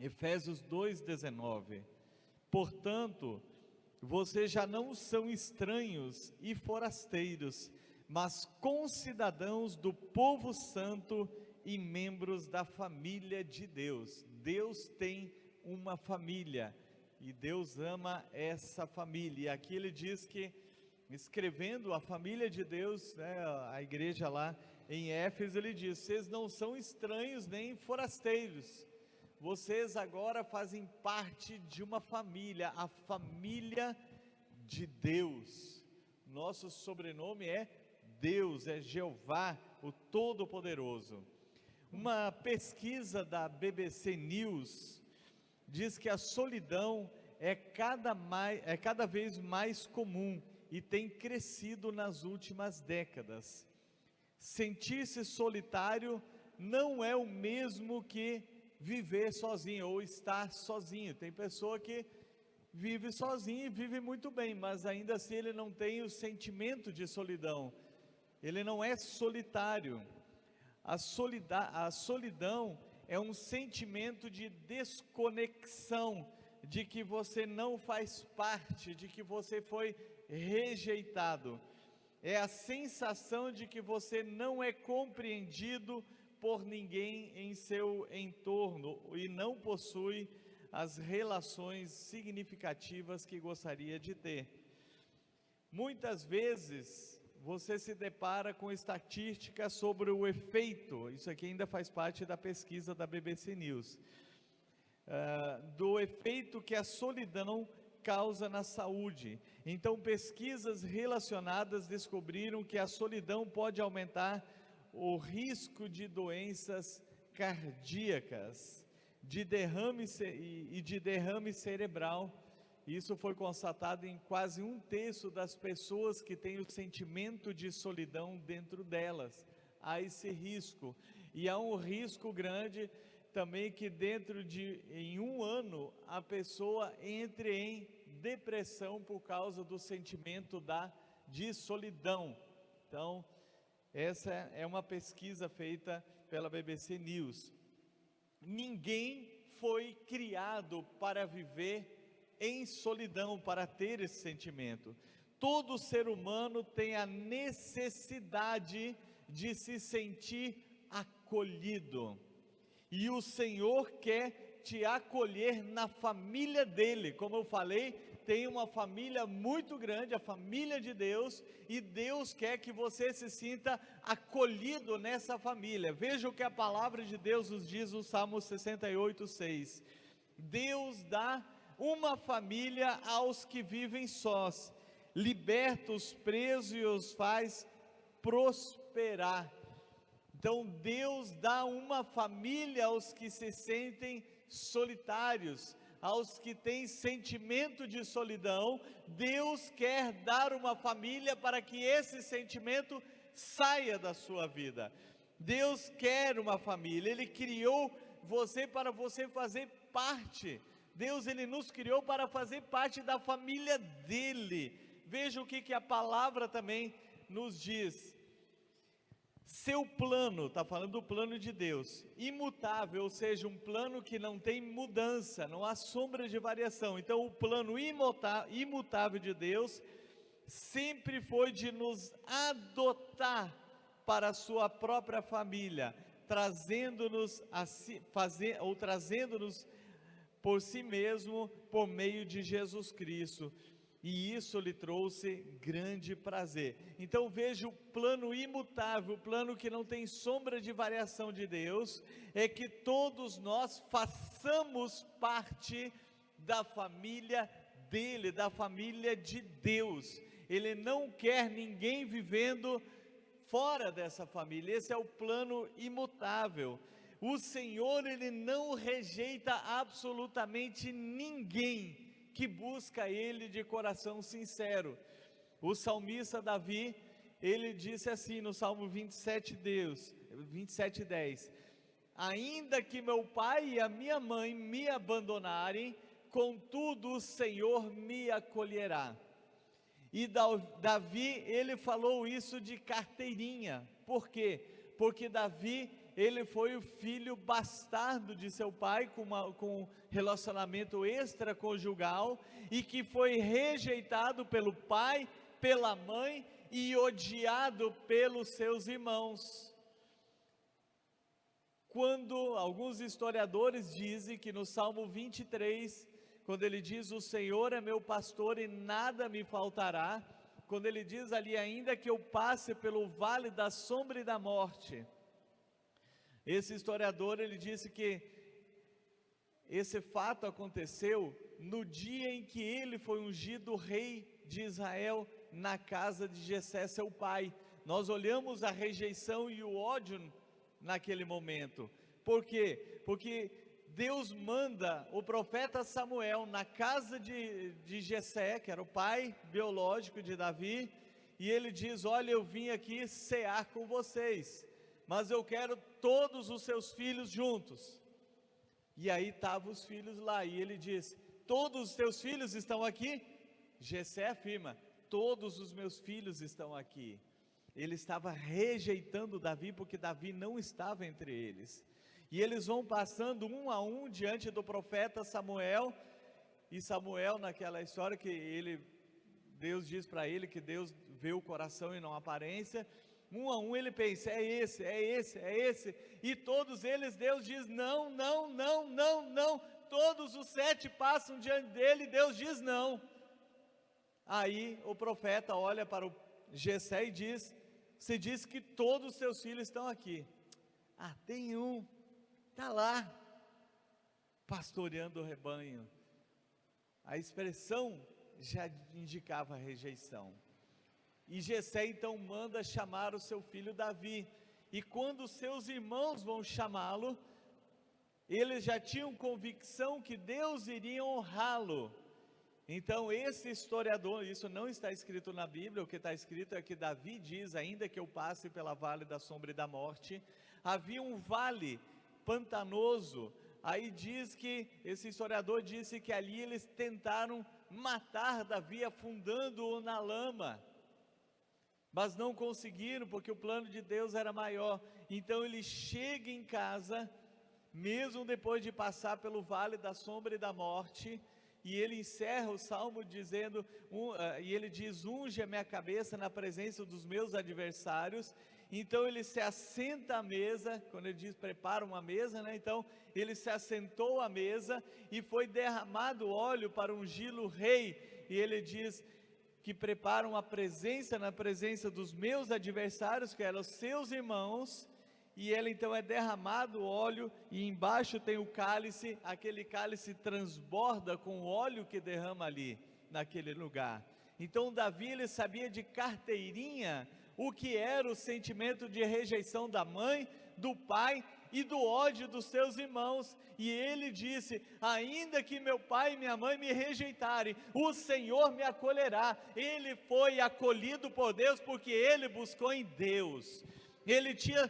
Efésios 2,19. Portanto, vocês já não são estranhos e forasteiros, mas concidadãos do povo santo e membros da família de Deus. Deus tem uma família e Deus ama essa família. E aqui ele diz que, escrevendo a família de Deus, né, a igreja lá em Éfeso, ele diz: vocês não são estranhos nem forasteiros, vocês agora fazem parte de uma família, a família de Deus. Nosso sobrenome é Deus, é Jeová, o Todo-Poderoso. Uma pesquisa da BBC News diz que a solidão é cada vez mais comum e tem crescido nas últimas décadas. Sentir-se solitário não é o mesmo que viver sozinho ou estar sozinho. Tem pessoa que vive sozinho e vive muito bem, mas ainda assim ele não tem o sentimento de solidão, ele não é solitário. A solidão é um sentimento de desconexão, de que você não faz parte, de que você foi rejeitado. É a sensação de que você não é compreendido por ninguém em seu entorno e não possui as relações significativas que gostaria de ter. Muitas vezes você se depara com estatísticas sobre o efeito, isso aqui ainda faz parte da pesquisa da BBC News, do efeito que a solidão causa na saúde. Então, pesquisas relacionadas descobriram que a solidão pode aumentar o risco de doenças cardíacas, de derrame cerebral. Isso foi constatado em quase 1/3 das pessoas que têm o sentimento de solidão dentro delas. Há esse risco, e há um risco grande também que em um ano a pessoa entre em depressão por causa do sentimento de solidão. Então, essa é uma pesquisa feita pela BBC News. Ninguém foi criado para viver em solidão, para ter esse sentimento. Todo ser humano tem a necessidade de se sentir acolhido, e o Senhor quer te acolher na família dele. Como eu falei, tem uma família muito grande, a família de Deus, e Deus quer que você se sinta acolhido nessa família. Veja o que a palavra de Deus nos diz no Salmo 68:6. Deus dá uma família aos que vivem sós, liberta os presos e os faz prosperar. Então Deus dá uma família aos que se sentem solitários, aos que têm sentimento de solidão. Deus quer dar uma família para que esse sentimento saia da sua vida. Deus quer uma família, Ele criou você para você fazer parte. Deus, Ele nos criou para fazer parte da família dEle. Veja o que a palavra também nos diz. Seu plano, está falando do plano de Deus, imutável, ou seja, um plano que não tem mudança, não há sombra de variação. Então o plano imutável de Deus sempre foi de nos adotar para a sua própria família, trazendo-nos por si mesmo, por meio de Jesus Cristo. E isso lhe trouxe grande prazer. Então veja, o plano imutável, o plano que não tem sombra de variação de Deus, é que todos nós façamos parte da família dele, da família de Deus. Ele não quer ninguém vivendo fora dessa família. Esse é o plano imutável. O Senhor, Ele não rejeita absolutamente ninguém que busca Ele de coração sincero. O salmista Davi, ele disse assim no Salmo 27:10: ainda que meu pai e a minha mãe me abandonarem, contudo o Senhor me acolherá. E Davi, ele falou isso de carteirinha. Por quê? Porque Davi, ele foi o filho bastardo de seu pai, com relacionamento extraconjugal, e que foi rejeitado pelo pai, pela mãe, e odiado pelos seus irmãos. Quando alguns historiadores dizem que no Salmo 23, quando ele diz: o Senhor é meu pastor e nada me faltará, quando ele diz ali: ainda que eu passe pelo vale da sombra e da morte, esse historiador, ele disse que esse fato aconteceu no dia em que ele foi ungido rei de Israel, na casa de Jessé, seu pai. Nós olhamos a rejeição e o ódio naquele momento. Por quê? Porque Deus manda o profeta Samuel na casa de Jessé, que era o pai biológico de Davi, e ele diz: olha, eu vim aqui cear com vocês, mas eu quero todos os seus filhos juntos. E aí estavam os filhos lá, e ele diz: todos os teus filhos estão aqui? Jessé afirma: todos os meus filhos estão aqui. Ele estava rejeitando Davi, porque Davi não estava entre eles. E eles vão passando um a um diante do profeta Samuel, e Samuel, naquela história que Deus diz para ele que Deus vê o coração e não a aparência, um a um ele pensa: é esse, é esse, é esse, e todos eles Deus diz: não, não, não, não, não. Todos os 7 passam diante dele e Deus diz não. Aí o profeta olha para o Jessé e diz: você diz que todos os seus filhos estão aqui. Ah, tem um, está lá, pastoreando o rebanho. A expressão já indicava a rejeição. E Jessé então manda chamar o seu filho Davi, e quando seus irmãos vão chamá-lo, eles já tinham convicção que Deus iria honrá-lo. Então esse historiador, isso não está escrito na Bíblia, o que está escrito é que Davi diz: ainda que eu passe pela vale da sombra e da morte, havia um vale pantanoso. Aí diz que, esse historiador disse que ali eles tentaram matar Davi, afundando-o na lama, mas não conseguiram, porque o plano de Deus era maior. Então ele chega em casa, mesmo depois de passar pelo vale da sombra e da morte, e ele encerra o salmo dizendo, e ele diz: unge a minha cabeça na presença dos meus adversários. Então ele se assenta à mesa, quando ele diz prepara uma mesa, né? Então ele se assentou à mesa, e foi derramado óleo para ungí-lo rei, e ele diz que prepara uma presença na presença dos meus adversários, que eram os seus irmãos. E ele então é derramado óleo, e embaixo tem o cálice, aquele cálice transborda com o óleo que derrama ali, naquele lugar. Então Davi, ele sabia de carteirinha o que era o sentimento de rejeição da mãe, do pai e do ódio dos seus irmãos, e ele disse: ainda que meu pai e minha mãe me rejeitarem, o Senhor me acolherá. Ele foi acolhido por Deus, porque ele buscou em Deus. Ele tinha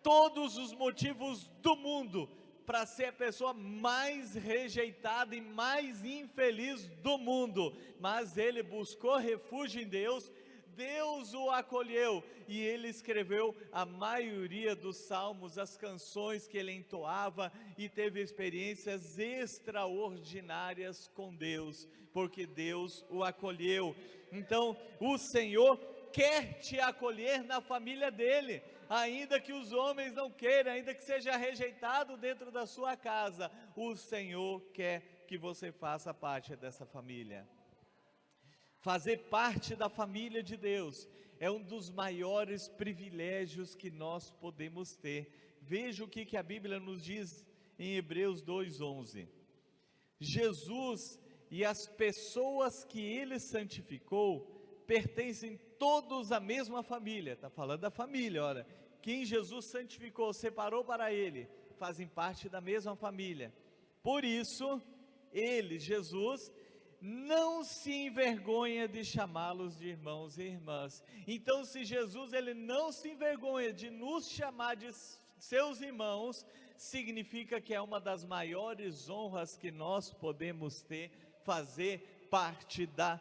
todos os motivos do mundo para ser a pessoa mais rejeitada e mais infeliz do mundo, mas ele buscou refúgio em Deus. Deus o acolheu, e ele escreveu a maioria dos salmos, as canções que ele entoava, e teve experiências extraordinárias com Deus, porque Deus o acolheu. Então o Senhor quer te acolher na família dele, ainda que os homens não queiram, ainda que seja rejeitado dentro da sua casa, o Senhor quer que você faça parte dessa família. Fazer parte da família de Deus é um dos maiores privilégios que nós podemos ter. Veja o que a Bíblia nos diz em Hebreus 2:11. Jesus e as pessoas que ele santificou pertencem todos à mesma família. Está falando da família, olha. Quem Jesus santificou, separou para ele, fazem parte da mesma família. Por isso, ele, Jesus, não se envergonha de chamá-los de irmãos e irmãs. Então, se Jesus, ele não se envergonha de nos chamar de seus irmãos, significa que é uma das maiores honras que nós podemos ter, fazer parte da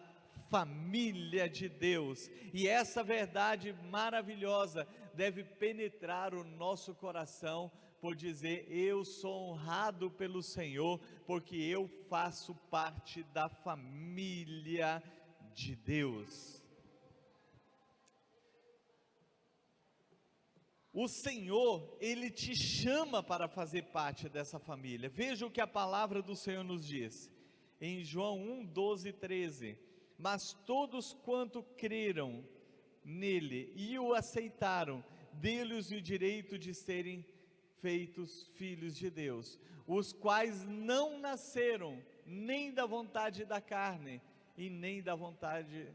família de Deus. E essa verdade maravilhosa deve penetrar o nosso coração, por dizer: eu sou honrado pelo Senhor, porque eu faço parte da família de Deus. O Senhor, Ele te chama para fazer parte dessa família. Veja o que a palavra do Senhor nos diz, em João 1, 12 e 13, mas todos quanto creram nele e o aceitaram, deu-lhes o direito de serem feitos filhos de Deus, os quais não nasceram nem da vontade da carne, e nem da vontade,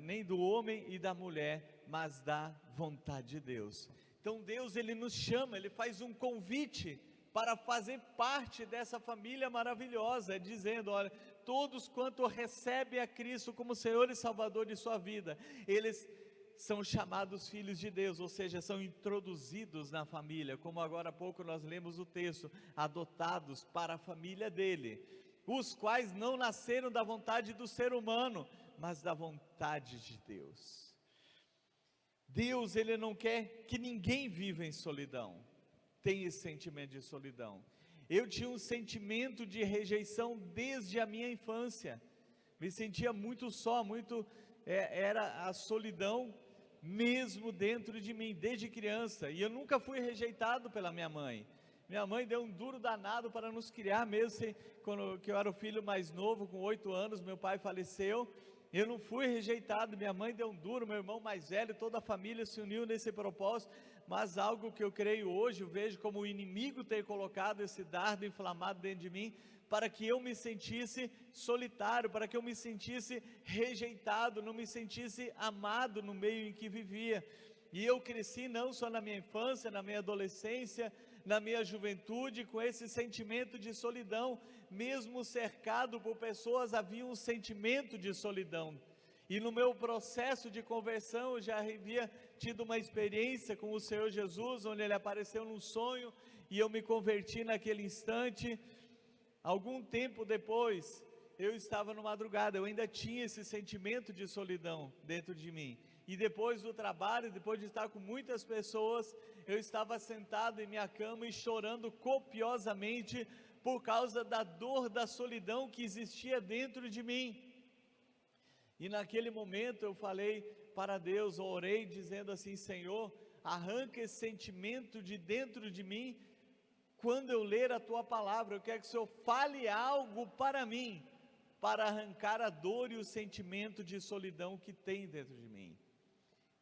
nem do homem e da mulher, mas da vontade de Deus. Então Deus, Ele nos chama, Ele faz um convite para fazer parte dessa família maravilhosa, dizendo: olha, todos quanto recebem a Cristo como Senhor e Salvador de sua vida, eles são chamados filhos de Deus, ou seja, são introduzidos na família, como agora há pouco nós lemos o texto, adotados para a família dele, os quais não nasceram da vontade do ser humano, mas da vontade de Deus. Deus, Ele não quer que ninguém viva em solidão, tem esse sentimento de solidão. Eu tinha um sentimento de rejeição desde a minha infância, me sentia muito só, era a solidão mesmo dentro de mim, desde criança, e eu nunca fui rejeitado pela minha mãe. Minha mãe deu um duro danado para nos criar, mesmo quando eu era o filho mais novo, com 8 anos, meu pai faleceu. Eu não fui rejeitado, minha mãe deu um duro, meu irmão mais velho, toda a família se uniu nesse propósito, mas algo que eu creio hoje, eu vejo como o inimigo ter colocado esse dardo inflamado dentro de mim, para que eu me sentisse solitário, para que eu me sentisse rejeitado, não me sentisse amado no meio em que vivia. E eu cresci não só na minha infância, na minha adolescência, na minha juventude, com esse sentimento de solidão, mesmo cercado por pessoas, havia um sentimento de solidão. E no meu processo de conversão, eu já havia tido uma experiência com o Senhor Jesus, onde Ele apareceu num sonho, e eu me converti naquele instante. Algum tempo depois, eu estava na madrugada, eu ainda tinha esse sentimento de solidão dentro de mim, e depois do trabalho, depois de estar com muitas pessoas, eu estava sentado em minha cama e chorando copiosamente, por causa da dor da solidão que existia dentro de mim. E naquele momento eu falei para Deus, eu orei dizendo assim: Senhor, arranca esse sentimento de dentro de mim. Quando eu ler a Tua palavra, eu quero que o Senhor fale algo para mim, para arrancar a dor e o sentimento de solidão que tem dentro de mim.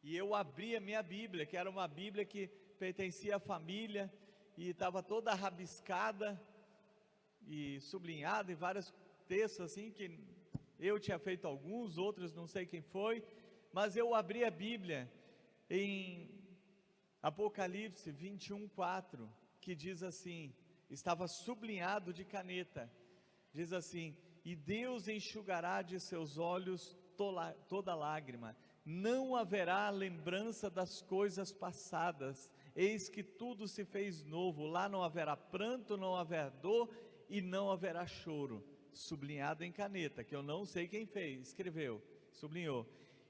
E eu abri a minha Bíblia, que era uma Bíblia que pertencia à família, e estava toda rabiscada e sublinhada em vários textos assim, que eu tinha feito alguns, outros não sei quem foi, mas eu abri a Bíblia em Apocalipse 21, 4, que diz assim, estava sublinhado de caneta, diz assim: e Deus enxugará de seus olhos toda lágrima, não haverá lembrança das coisas passadas, eis que tudo se fez novo, lá não haverá pranto, não haverá dor e não haverá choro. Sublinhado em caneta, que eu não sei quem fez, escreveu, sublinhou.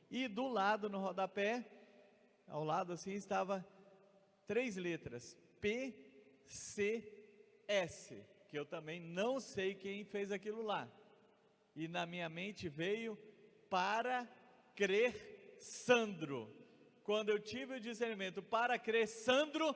E do lado, no rodapé, ao lado assim, estava 3 letras, PCS, que eu também não sei quem fez aquilo lá. E na minha mente veio: para crer Sandro. Quando eu tive o discernimento para crer Sandro,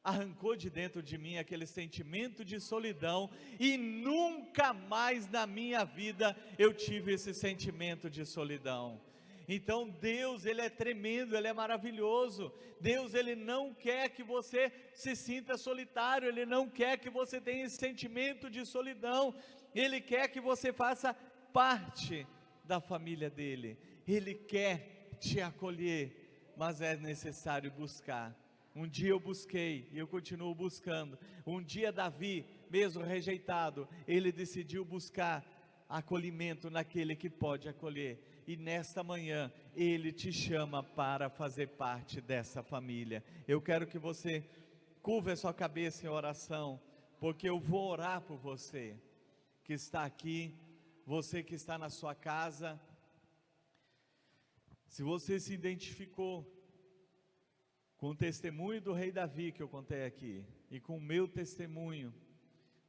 arrancou de dentro de mim aquele sentimento de solidão, e nunca mais na minha vida eu tive esse sentimento de solidão. Então Deus, Ele é tremendo, Ele é maravilhoso. Deus, Ele não quer que você se sinta solitário, Ele não quer que você tenha esse sentimento de solidão, Ele quer que você faça parte da família dEle, Ele quer te acolher, mas é necessário buscar. Um dia eu busquei, e eu continuo buscando. Um dia Davi, mesmo rejeitado, ele decidiu buscar acolhimento naquele que pode acolher, e nesta manhã, Ele te chama para fazer parte dessa família. Eu quero que você curva a sua cabeça em oração, porque eu vou orar por você, que está aqui, você que está na sua casa. Se você se identificou Com o testemunho do rei Davi que eu contei aqui, e com o meu testemunho,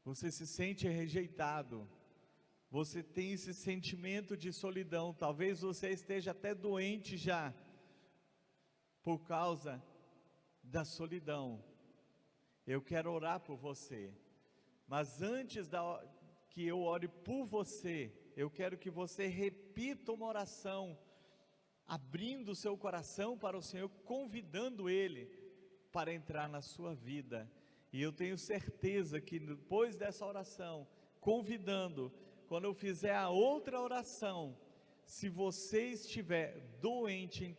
você se sente rejeitado, você tem esse sentimento de solidão, talvez você esteja até doente já, por causa da solidão. Eu quero orar por você, mas antes que eu ore por você, eu quero que você repita uma oração, abrindo o seu coração para o Senhor, convidando Ele para entrar na sua vida. E eu tenho certeza que depois dessa oração, convidando, quando eu fizer a outra oração, se você estiver doente,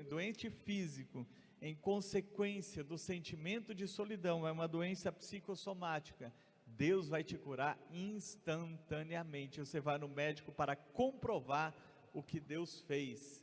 doente físico, em consequência do sentimento de solidão, é uma doença psicossomática, Deus vai te curar instantaneamente. Você vai no médico para comprovar o que Deus fez.